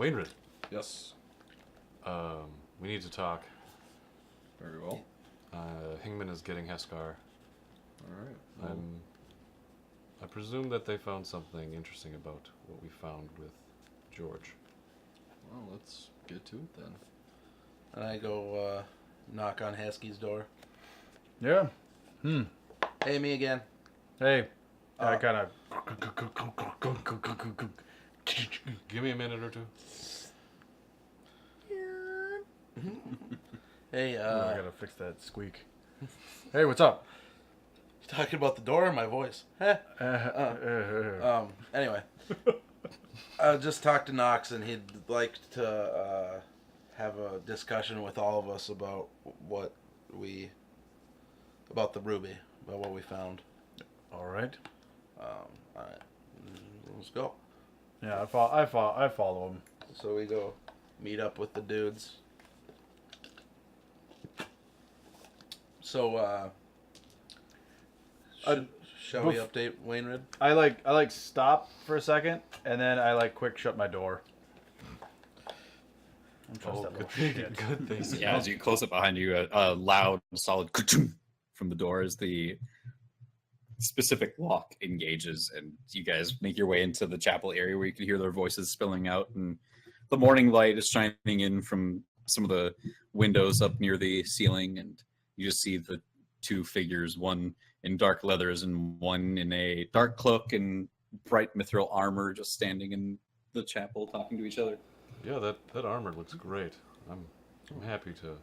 Wainwright, Yes. we need to talk. Very well. Hingman is getting Heskar. All right. Well, I presume that they found something interesting about what we found with Jorj. well, let's get to it then. And I go knock on Heskey's door. Yeah. Hey, me again. Hey. I kind of. Give me a minute or two. Hey, I gotta fix that squeak. Hey, what's up? you talking about the door or my voice? Anyway, I just talked to Knox, and he'd like to have a discussion with all of us about about the ruby, about what we found. All right. All right, let's go. Yeah, I follow him. So we go meet up with the dudes. So, shall we update Wainwright? I like stop for a second, and then I quick shut my door. Oh, that good little thing. shit. Good thing. Yeah, as you close up behind you, a loud, solid from the door as the specific lock engages, and you guys make your way into the chapel area where you can hear their voices spilling out, and the morning light is shining in from some of the windows up near the ceiling, and you just see the two figures, one in dark leathers and one in a dark cloak and bright mithril armor, just standing in the chapel talking to each other. Yeah, that armor looks great. I'm happy to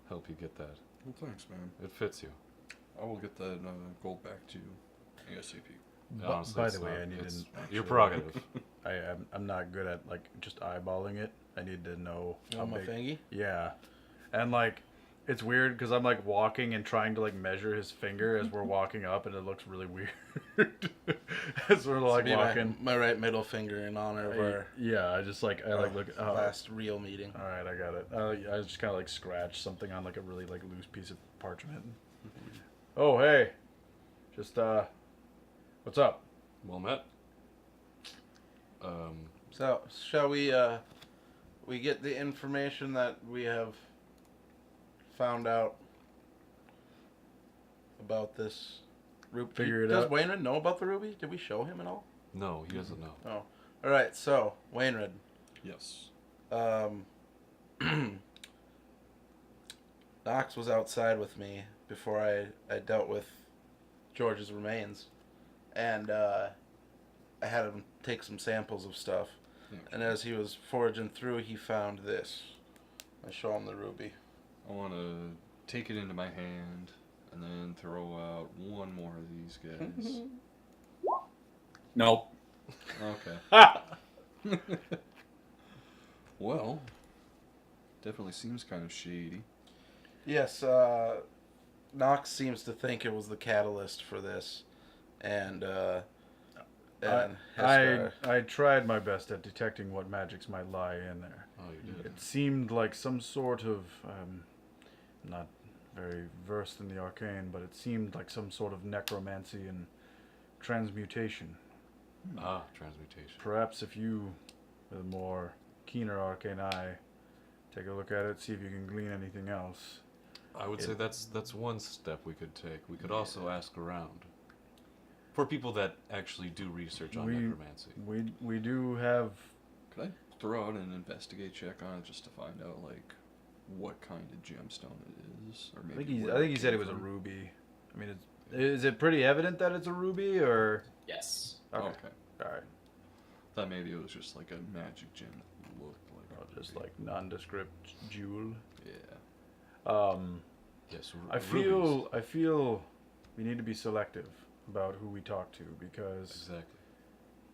help you get that. Well, thanks, man. It fits you. I will get that gold back to you ASAP. Honestly, By it's the way, not- I need it's an your actual- prerogative. I'm not good at just eyeballing it. I need to know how my big. fingy? Yeah, and it's weird because I'm walking and trying to measure his finger as we're walking up, and it looks really weird as we're walking. My right middle finger in honor of our Yeah, I just look. last real meeting. All right, I got it. I just kind of scratch something on a really loose piece of parchment. Oh hey, just what's up? Well met. So, shall we get the information that we have found out about this ruby? Figure it Does out. Wainwright know about the ruby? Did we show him at all? No, he doesn't know. Oh. All right, so, Wainwright. Yes. Knox was outside with me before I dealt with George's remains. And I had him take some samples of stuff. Yeah. And as he was foraging through, he found this. I show him the ruby. I want to take it into my hand and then throw out one more of these guys. Nope. Okay. Well, definitely seems kind of shady. Yes, Knox seems to think it was the catalyst for this. And Heskar. I tried my best at detecting what magics might lie in there. Oh, you did. It seemed like some sort of, not very versed in the arcane, but it seemed like some sort of necromancy and transmutation. Ah, transmutation. Perhaps if you, with a more keener arcane eye, take a look at it, see if you can glean anything else. I would say that's one step we could take. We could also ask around. For people that actually do research on necromancy. We do have. Could I throw out an investigate check on it just to find out what kind of gemstone it is, or maybe? I think he said it was a ruby. I mean, is it pretty evident that it's a ruby, or? Yes. Okay. Okay. All right. Thought maybe it was just like a magic gem that looked like. Or just nondescript jewel. Yeah. Yes, I feel we need to be selective about who we talk to because Exactly.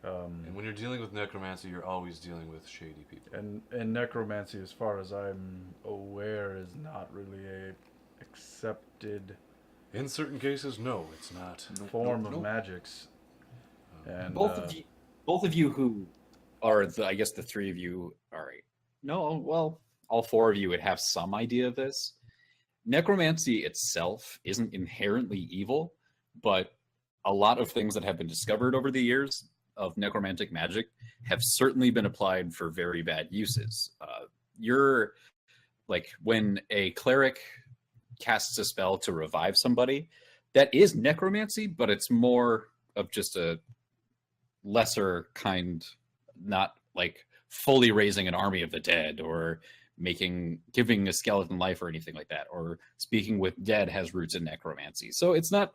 And when you're dealing with necromancy, you're always dealing with shady people. and necromancy, as far as I'm aware, is not really a accepted In certain cases, no, it's not. form of magics. And both of you who are I guess the three of you are all four of you would have some idea of this. Necromancy itself isn't inherently evil, but a lot of things that have been discovered over the years of necromantic magic have certainly been applied for very bad uses. You're like when a cleric casts a spell to revive somebody, that is necromancy, but it's more of just a lesser kind, not like fully raising an army of the dead or giving a skeleton life or anything like that, or speaking with dead has roots in necromancy. So it's not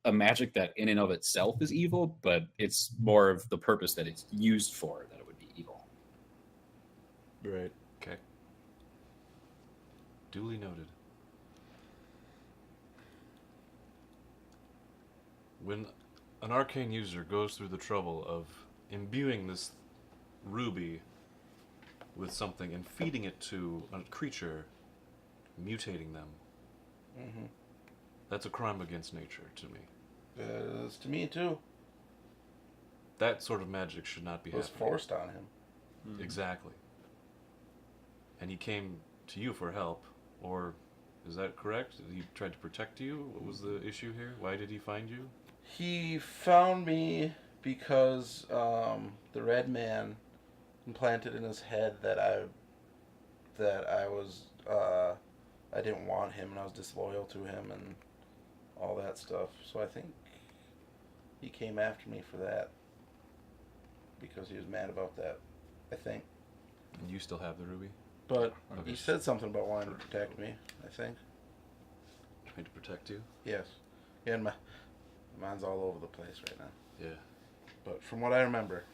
a magic that in and of itself is evil, but it's more of the purpose that it's used for that it would be evil. Right. Okay. Duly noted. When an arcane user goes through the trouble of imbuing this ruby with something and feeding it to a creature, mutating them, Mm-hmm. that's a crime against nature to me. It's to me too. That sort of magic should not be It was happening. forced on him. Exactly. And he came to you for help, or is that correct? He tried to protect you? What was the issue here? Why did he find you? He found me because the red man implanted in his head that I was I didn't want him and I was disloyal to him and all that stuff. So I think he came after me for that because he was mad about that. I think. And you still have the ruby? But Okay. he said something about wanting to protect me. I think. Trying to protect you? Yes. Yeah, and my mind's all over the place right now. Yeah. But from what I remember,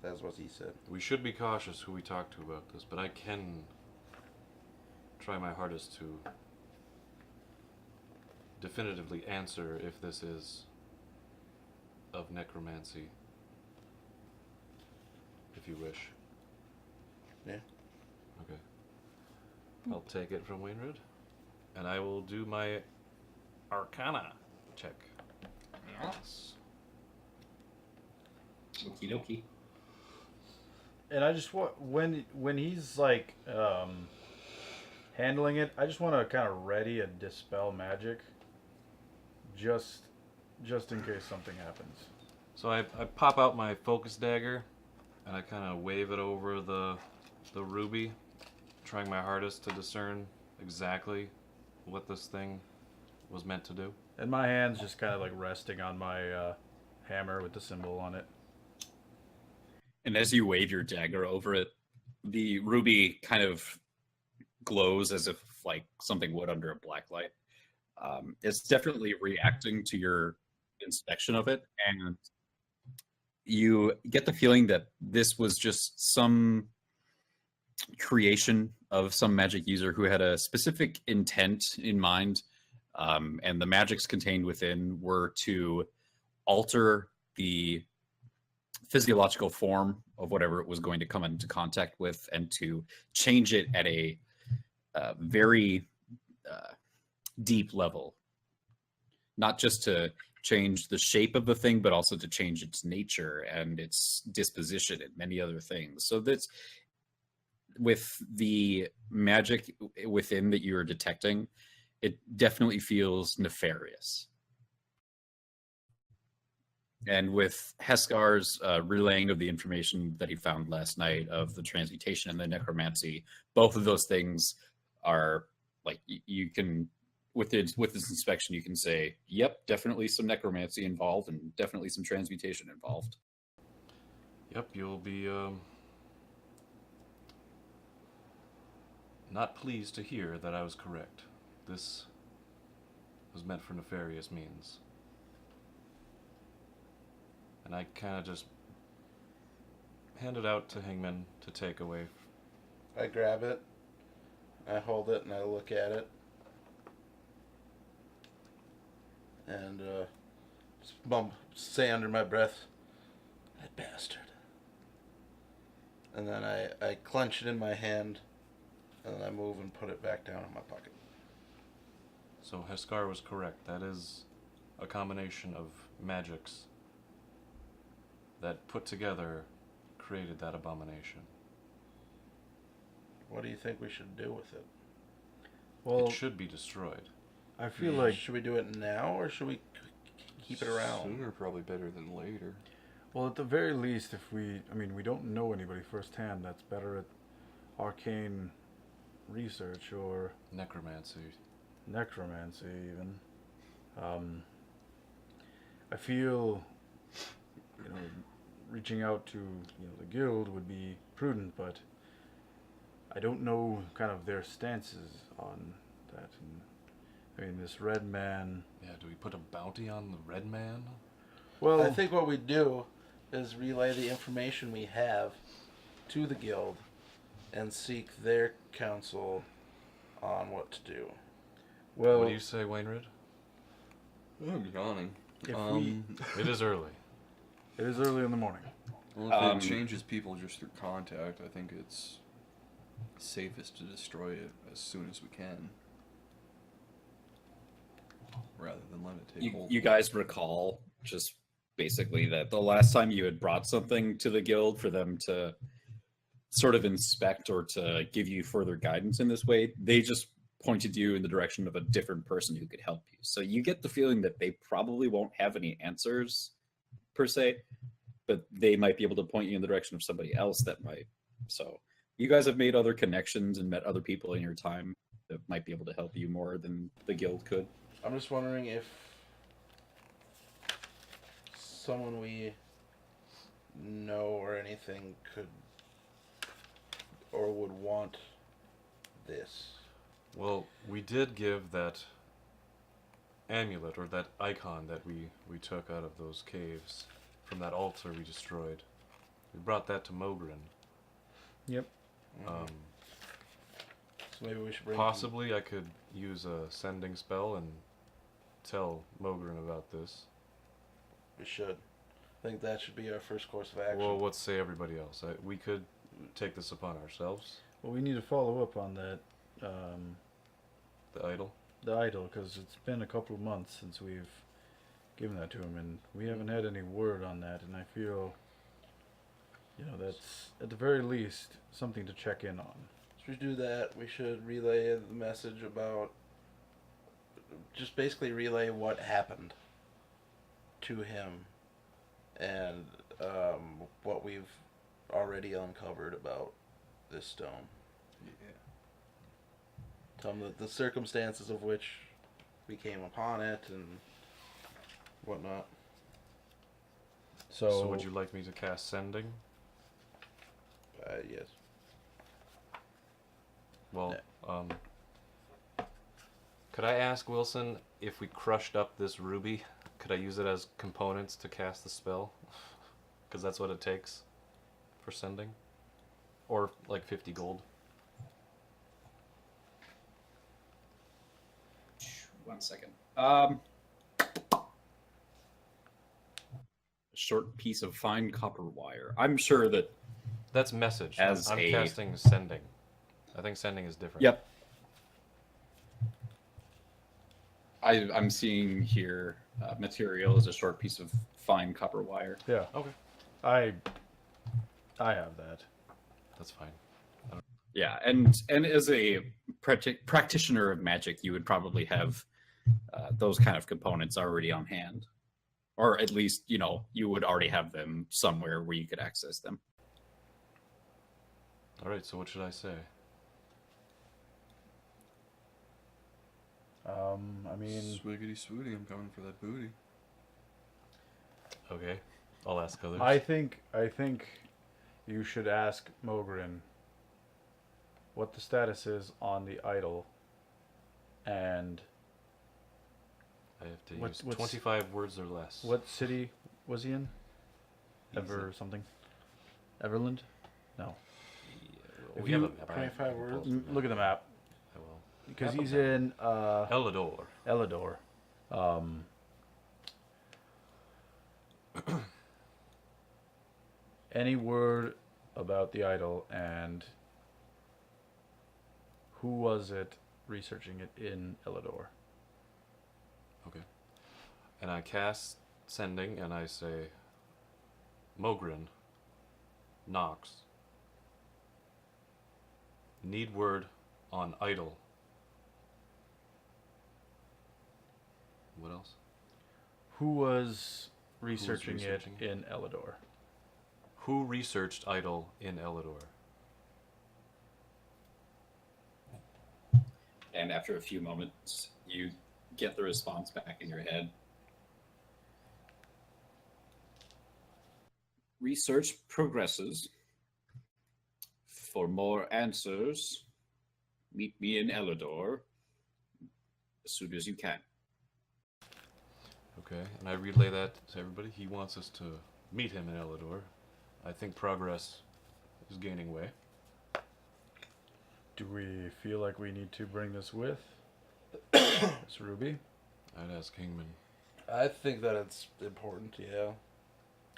that's what he said. We should be cautious who we talk to about this, but I can try my hardest to definitively answer if this is of necromancy, if you wish. Yeah. Okay. I'll take it from Wainwright, and I will do my Arcana check. Yes. Okie dokie. And I just want when he's like handling it, I just want to kind of ready and dispel magic, just in case something happens. So I pop out my focus dagger, and I kind of wave it over the ruby, trying my hardest to discern exactly what this thing was meant to do. And my hand's just kind of like resting on my hammer with the symbol on it. And as you wave your dagger over it, the ruby kind of glows as if like something would under a black light. It's definitely reacting to your inspection of it, and you get the feeling that this was just some creation of some magic user who had a specific intent in mind, and the magics contained within were to alter the physiological form of whatever it was going to come into contact with, and to change it at a very deep level, not just to change the shape of the thing, but also to change its nature and its disposition and many other things. So that's with the magic within that you're detecting, it definitely feels nefarious. And with Heskar's relaying of the information that he found last night of the transmutation and the necromancy, both of those things are like you can with this inspection you can say, yep, definitely some necromancy involved and definitely some transmutation involved. Yep, you'll be not pleased to hear that I was correct. This was meant for nefarious means. And I kind of just hand it out to Hangman to take away. I grab it, I hold it, and I look at it. And say under my breath, that bastard. And then I clench it in my hand, and then I move and put it back down in my pocket. So Heskar was correct. That is a combination of magics that put together created that abomination. What do you think we should do with it? Well, It should be destroyed. I feel like Should we do it now, or should we keep it around. Sooner probably better than later. Well, at the very least, if we, I mean, we don't know anybody firsthand that's better at arcane research or Necromancy. necromancy, even. I feel, reaching out to, the guild would be prudent, but I don't know kind of their stances on that. And, I mean, this red man. Yeah, do we put a bounty on the red man? Well, I think what we do is relay the information we have to the guild and seek their counsel on what to do. well, What do you say, Wainwright? I'm yawning. if It is early. it is early in the morning. Well, if it changes people just through contact, I think it's safest to destroy it as soon as we can. Rather than let it take hold. You guys recall just basically that the last time you had brought something to the guild for them to sort of inspect or to give you further guidance in this way, they just pointed you in the direction of a different person who could help you. So you get the feeling that they probably won't have any answers per se, but they might be able to point you in the direction of somebody else that might. So you guys have made other connections and met other people in your time that might be able to help you more than the guild could. I'm just wondering if someone we know or anything could or would want this. Well, we did give that amulet or that icon that we took out of those caves from that altar we destroyed. We brought that to Mogren. Yep. Um, So maybe we should bring possibly I could use a sending spell and tell Mogren about this. We should. I think that should be our first course of action. Well, what say everybody else? We could take this upon ourselves. Well, we need to follow up on that, The idol. the idol, because it's been a couple of months since we've given that to him, and we haven't had any word on that. And I feel, that's at the very least something to check in on. So we do that. We should relay the message about. Just basically relay what happened to him and what we've already uncovered about this stone. Yeah. Tell him the circumstances of which we came upon it and whatnot. So would you like me to cast sending? Yes. Well, could I ask Wilson if we crushed up this ruby, could I use it as components to cast the spell? Because that's what it takes for sending. Or like 50 gold. One second. A short piece of fine copper wire. I'm sure that. That's message. As I'm a- casting sending. I think sending is different. Yep. I'm seeing here material is a short piece of fine copper wire. Yeah, Okay. I have that. That's fine. Yeah, and as a practitioner of magic, you would probably have those kind of components already on hand, or at least you would already have them somewhere where you could access them. Alright, so what should I say? I mean, Swiggity swooty, I'm coming for that booty. Okay. I'll ask others. I think you should ask Mogren what the status is on the idol, and I have to what's- use 25 words or less. what city was he in? Ever something? Everland? No. Yeah, If we you- have a map. 25 words? Look at the map, I will. because Map he's of in Elador. Elador. Any word about the idol, and who was it researching it in Elador? Okay. And I cast sending and I say Mogren Knox. Need word on idol. What else? Who was researching researching it in Elidor? Who researched Idol in Elidor? And after a few moments, you get the response back in your head. Research progresses. For more answers, meet me in Elidor as soon as you can. Okay, and I relay that to everybody. He wants us to meet him in Elidor. I think progress is gaining way. Do we feel like we need to bring this with? This ruby? I'd ask Kingman. I think that it's important, yeah.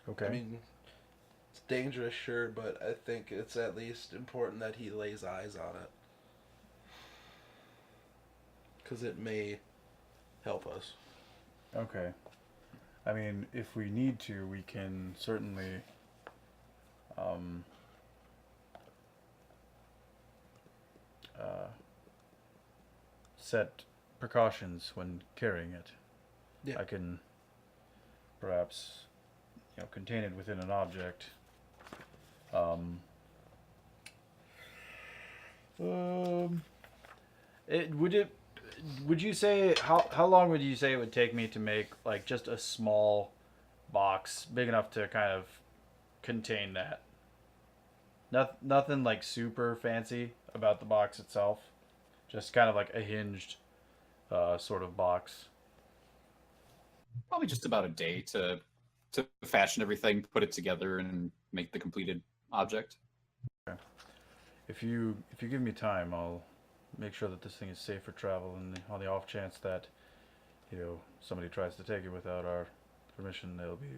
Okay. I mean, it's dangerous, sure, but I think it's at least important that he lays eyes on it. Because it may help us. Okay. I mean, if we need to, we can certainly set precautions when carrying it. Yeah. I can perhaps, contain it within an object. Would you say how long would you say it would take me to make like just a small box big enough to kind of contain that? Nothing like super fancy about the box itself. Just kind of like a hinged sort of box. Probably just about a day to fashion everything, put it together, and make the completed object. Okay. If you give me time, I'll make sure that this thing is safe for travel, and on the off chance that somebody tries to take it without our permission, they'll be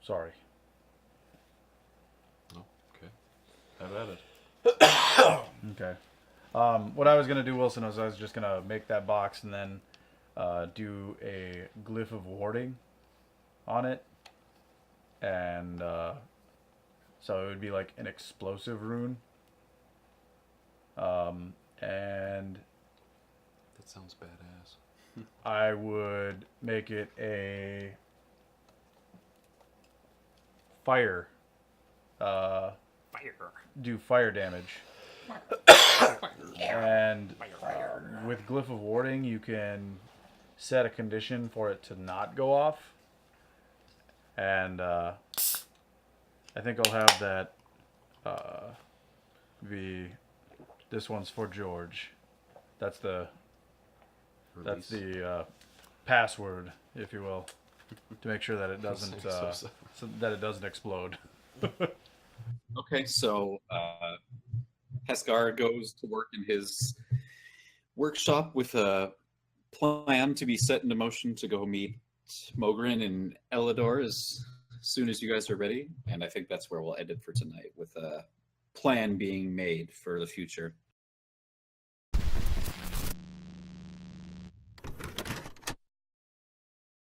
sorry. Oh, okay. Have at it. Okay. What I was gonna do, Wilson, was I was just gonna make that box and then do a glyph of warding on it, and so it would be like an explosive rune. And That sounds badass. I would make it a fire. Do fire damage. And with Glyph of Warding, you can set a condition for it to not go off. And I think I'll have that be. This one's for Jorj. That's the password, if you will, to make sure that it doesn't so that it doesn't explode. Okay, so Heskar goes to work in his workshop with a plan to be set into motion to go meet Mogren and Elidor as soon as you guys are ready. And I think that's where we'll end it for tonight, with a plan being made for the future.